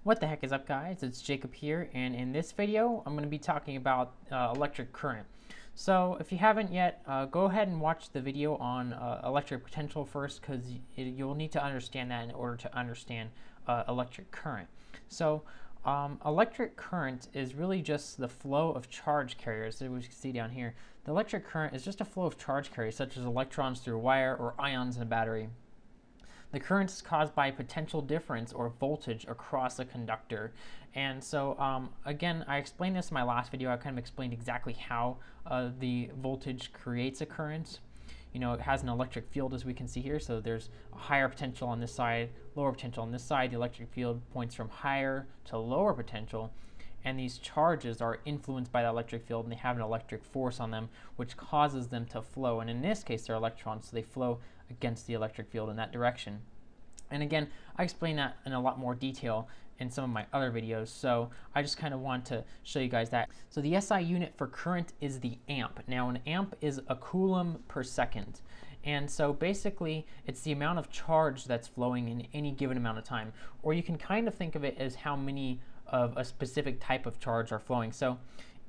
What the heck is up, guys? It's Jacob here, and in this video I'm going to be talking about electric current. So if you haven't yet, go ahead and watch the video on electric potential first, because you'll need to understand that in order to understand electric current. So electric current is really just the flow of charge carriers, as we can see down here. The electric current is just a flow of charge carriers, such as electrons through a wire or ions in a battery. The current is caused by potential difference or voltage across a conductor. And so again, I explained this in my last video. I kind of explained exactly how the voltage creates a current. You know, it has an electric field, as we can see here. So there's a higher potential on this side, lower potential on this side. The electric field points from higher to lower potential. And these charges are influenced by the electric field, and they have an electric force on them, which causes them to flow. And in this case, they're electrons, so they flow against the electric field in that direction. And again, I explain that in a lot more detail in some of my other videos, so I just kind of want to show you guys that. So the SI unit for current is the amp. Now an amp is a coulomb per second. And so basically, it's the amount of charge that's flowing in any given amount of time. Or you can kind of think of it as how many of a specific type of charge are flowing. So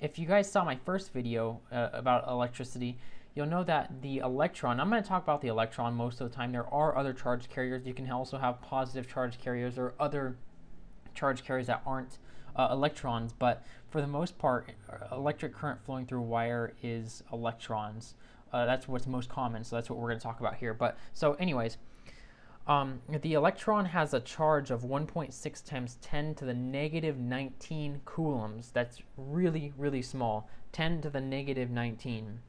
if you guys saw my first video about electricity, you'll know that the electron, I'm going to talk about the electron most of the time. There are other charge carriers. You can also have positive charge carriers or other charge carriers that aren't electrons, but for the most part, electric current flowing through a wire is electrons. That's what's most common, so that's what we're going to talk about here. But so anyways, the electron has a charge of 1.6 times 10 to the negative 19 coulombs. That's really, really small, 10 to the negative 19.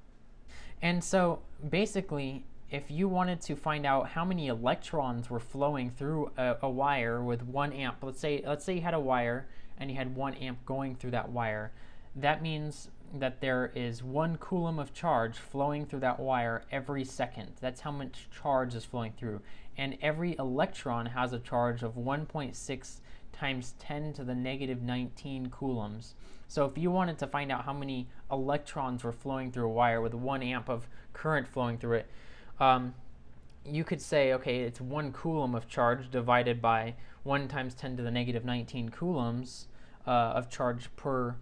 And so basically, if you wanted to find out how many electrons were flowing through a wire with 1 amp, let's say you had a wire and you had 1 amp going through that wire, that means that there is 1 coulomb of charge flowing through that wire every second. That's how much charge is flowing through. And every electron has a charge of 1.6 times 10 to the negative 19 coulombs. So if you wanted to find out how many electrons were flowing through a wire with 1 amp of current flowing through it, you could say, okay, it's 1 coulomb of charge divided by 1 times 10 to the negative 19 coulombs of charge per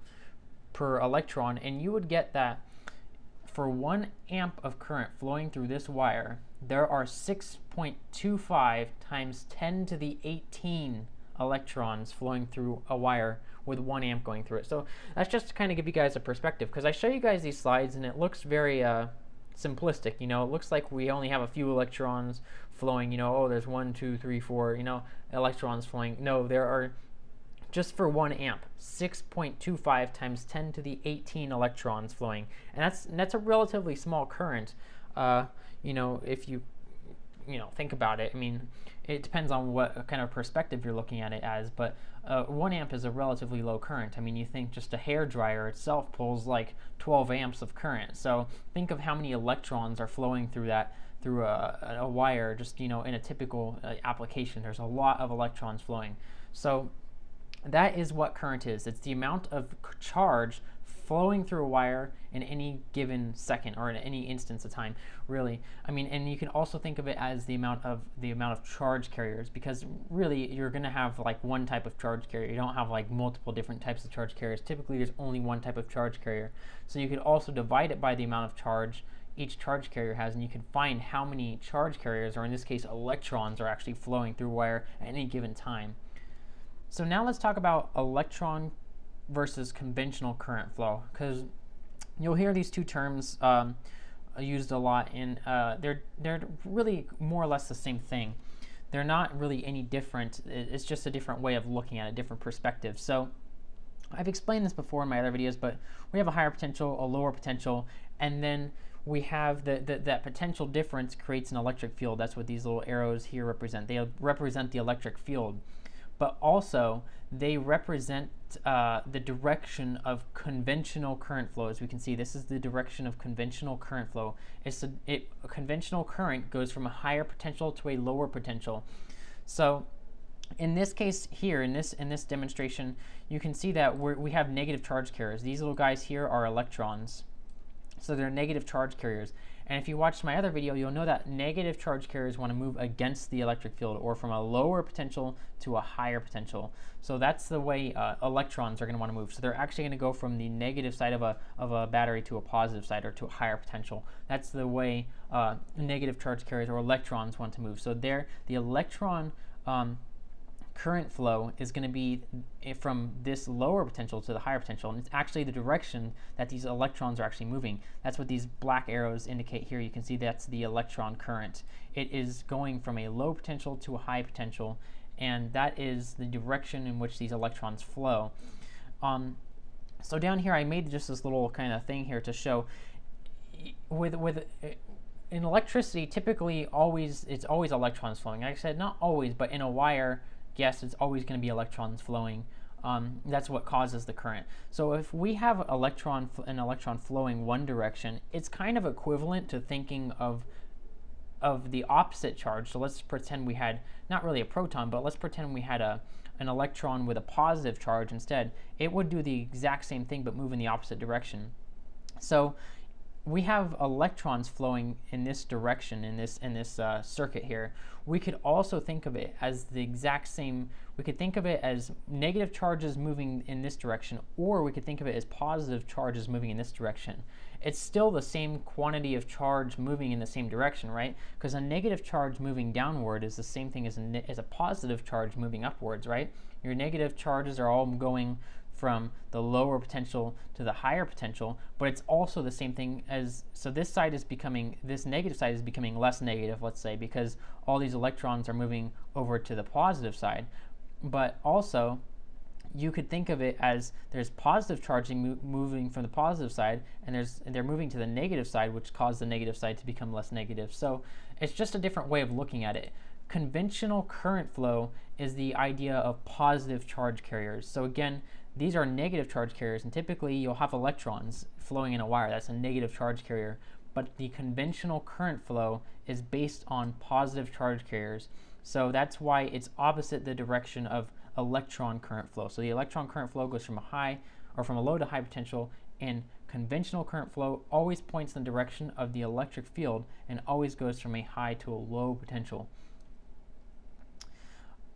electron, and you would get that for 1 amp of current flowing through this wire, there are 6.25 times 10 to the 18 electrons flowing through a wire with 1 amp going through it. So that's just to kind of give you guys a perspective, because I show you guys these slides and it looks very simplistic. You know, it looks like we only have a few electrons flowing. You know, oh, there's 1, 2, 3, 4, you know, electrons flowing. No, there are, just for 1 amp, 6.25 times 10 to the 18 electrons flowing. And that's a relatively small current. You know, if you think about it. I mean, it depends on what kind of perspective you're looking at it as, but 1 amp is a relatively low current. I mean, you think just a hair dryer itself pulls like 12 amps of current. So think of how many electrons are flowing through a wire, just, you know, in a typical application. There's a lot of electrons flowing. So that is what current is. It's the amount of charge flowing through a wire in any given second, or in any instance of time, really. I mean, and you can also think of it as the amount of charge carriers, because really you're going to have like one type of charge carrier. You don't have like multiple different types of charge carriers. Typically there's only one type of charge carrier. So you could also divide it by the amount of charge each charge carrier has, and you can find how many charge carriers, or in this case electrons, are actually flowing through a wire at any given time. So now let's talk about electron versus conventional current flow, because you'll hear these two terms used a lot, and they're really more or less the same thing. They're not really any different. It's just a different way of looking at it, different perspective. So I've explained this before in my other videos, but we have a higher potential, a lower potential, and then we have that potential difference creates an electric field. That's what these little arrows here represent. They represent the electric field. But also they represent the direction of conventional current flow. As we can see, this is the direction of conventional current flow. A conventional current goes from a higher potential to a lower potential. So in this case here, in this demonstration, you can see that we have negative charge carriers. These little guys here are electrons. So they're negative charge carriers. And if you watched my other video, you'll know that negative charge carriers want to move against the electric field, or from a lower potential to a higher potential. So that's the way electrons are going to want to move. So they're actually going to go from the negative side of a battery to a positive side, or to a higher potential. That's the way negative charge carriers or electrons want to move. So the electron current flow is going to be from this lower potential to the higher potential, and it's actually the direction that these electrons are actually moving. That's what these black arrows indicate here. You can see that's the electron current. It is going from a low potential to a high potential, and that is the direction in which these electrons flow. So down here I made just this little kind of thing here to show in electricity, typically it's always electrons flowing. Like I said, not always, but in a wire, yes, it's always going to be electrons flowing. That's what causes the current. So if we have an electron flowing one direction, it's kind of equivalent to thinking of the opposite charge. So let's pretend we had, not really a proton, but let's pretend we had an electron with a positive charge instead. It would do the exact same thing but move in the opposite direction. So we have electrons flowing in this direction in this circuit here. We could also think of it as the exact same. We could think of it as negative charges moving in this direction, or we could think of it as positive charges moving in this direction. It's still the same quantity of charge moving in the same direction, right? Because a negative charge moving downward is the same thing as a positive charge moving upwards, right? Your negative charges are all going from the lower potential to the higher potential, but it's also the same thing as, so this negative side is becoming less negative, let's say, because all these electrons are moving over to the positive side. But also, you could think of it as there's positive charging moving from the positive side, and they're moving to the negative side, which caused the negative side to become less negative. So it's just a different way of looking at it. Conventional current flow is the idea of positive charge carriers. So again, these are negative charge carriers, and typically you'll have electrons flowing in a wire. That's a negative charge carrier. But the conventional current flow is based on positive charge carriers. So that's why it's opposite the direction of electron current flow. So the electron current flow goes from a low to high potential, and conventional current flow always points in the direction of the electric field and always goes from a high to a low potential.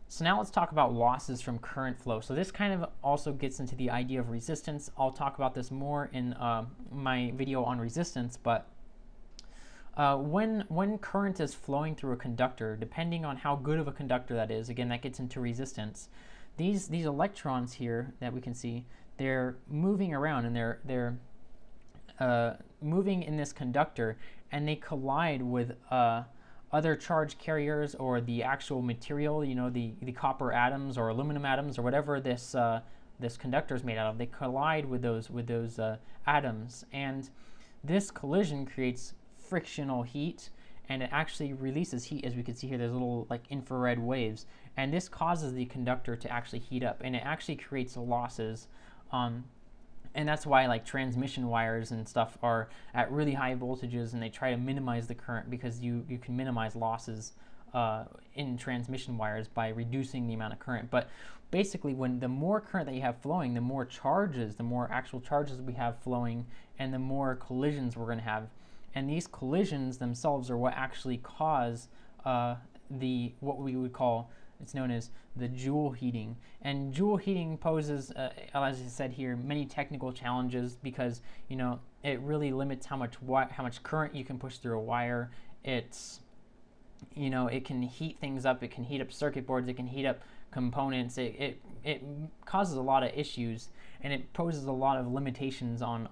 So now let's talk about losses from current flow. So this kind of also gets into the idea of resistance. I'll talk about this more in my video on resistance, but when current is flowing through a conductor, depending on how good of a conductor that is, again, that gets into resistance. These electrons here that we can see, they're moving around, and they're moving in this conductor, and they collide with other charge carriers, or the actual material, you know, the copper atoms or aluminum atoms or whatever this conductor is made out of. They collide with those atoms, and this collision creates frictional heat, and it actually releases heat. As we can see here, there's little like infrared waves, and this causes the conductor to actually heat up, and it actually creates losses. And that's why like transmission wires and stuff are at really high voltages, and they try to minimize the current, because you can minimize losses in transmission wires by reducing the amount of current. But basically, when the more current that you have flowing, the more charges, the more actual charges we have flowing, and the more collisions we're going to have. And these collisions themselves are what actually cause what we would call, it's known as the Joule heating. And Joule heating poses, as I said here, many technical challenges, because you know it really limits how much current you can push through a wire. It's, you know, it can heat things up. It can heat up circuit boards. It can heat up components. It causes a lot of issues, and it poses a lot of limitations on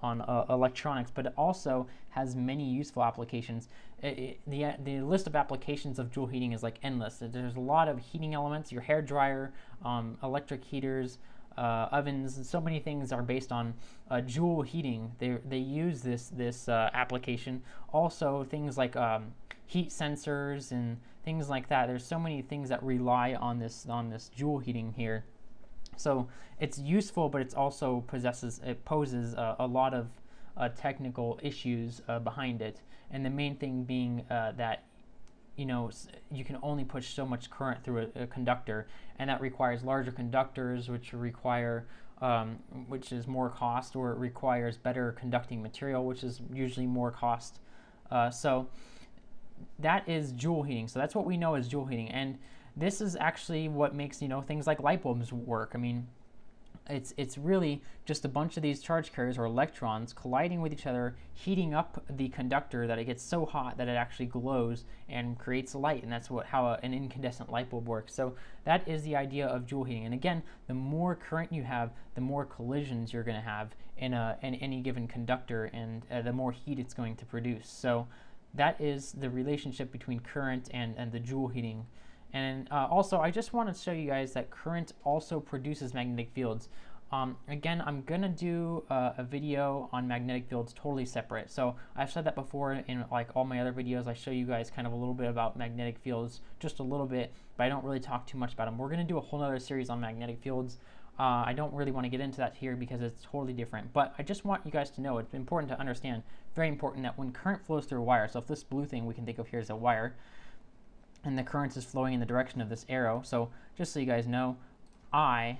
electronics, but it also has many useful applications. The list of applications of Joule heating is like endless. There's a lot of heating elements. Your hair dryer, electric heaters, ovens, and so many things are based on Joule heating. They use this application. Also, things like heat sensors and things like that. There's so many things that rely on this Joule heating here. So it's useful, but it also poses a lot of technical issues behind it. And the main thing being that you can only push so much current through a conductor, and that requires larger conductors, which require which is more cost, or it requires better conducting material, which is usually more cost. So that is Joule heating. So that's what we know as Joule heating, and this is actually what makes things like light bulbs work. I mean, it's really just a bunch of these charge carriers, or electrons, colliding with each other, heating up the conductor that it gets so hot that it actually glows and creates light, and that's how an incandescent light bulb works. So that is the idea of Joule heating. And again, the more current you have, the more collisions you're going to have in any given conductor, and the more heat it's going to produce. So that is the relationship between current and the Joule heating. And also, I just want to show you guys that current also produces magnetic fields. Again, I'm going to do a video on magnetic fields totally separate. So I've said that before in like all my other videos. I show you guys kind of a little bit about magnetic fields, just a little bit, but I don't really talk too much about them. We're going to do a whole other series on magnetic fields. I don't really want to get into that here because it's totally different, but I just want you guys to know, it's important to understand, very important, that when current flows through a wire, so if this blue thing we can think of here as a wire, and the current is flowing in the direction of this arrow. So just so you guys know, I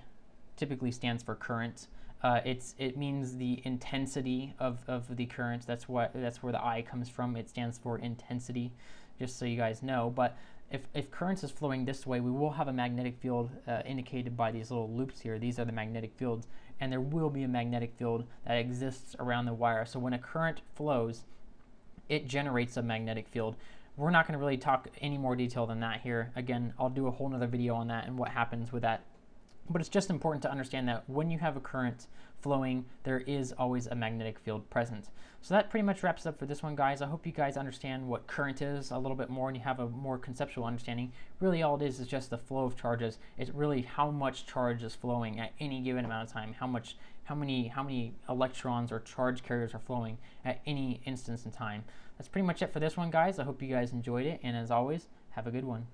typically stands for current. It means the intensity of the current. That's where the I comes from. It stands for intensity, just so you guys know. But if current is flowing this way, we will have a magnetic field indicated by these little loops here. These are the magnetic fields, and there will be a magnetic field that exists around the wire. So when a current flows, it generates a magnetic field. We're not going to really talk any more detail than that here. Again, I'll do a whole nother video on that and what happens with that. But it's just important to understand that when you have a current flowing, there is always a magnetic field present. So that pretty much wraps up for this one, guys. I hope you guys understand what current is a little bit more and you have a more conceptual understanding. Really all it is just the flow of charges. It's really how much charge is flowing at any given amount of time, how many electrons or charge carriers are flowing at any instance in time. That's pretty much it for this one, guys. I hope you guys enjoyed it, and as always, have a good one.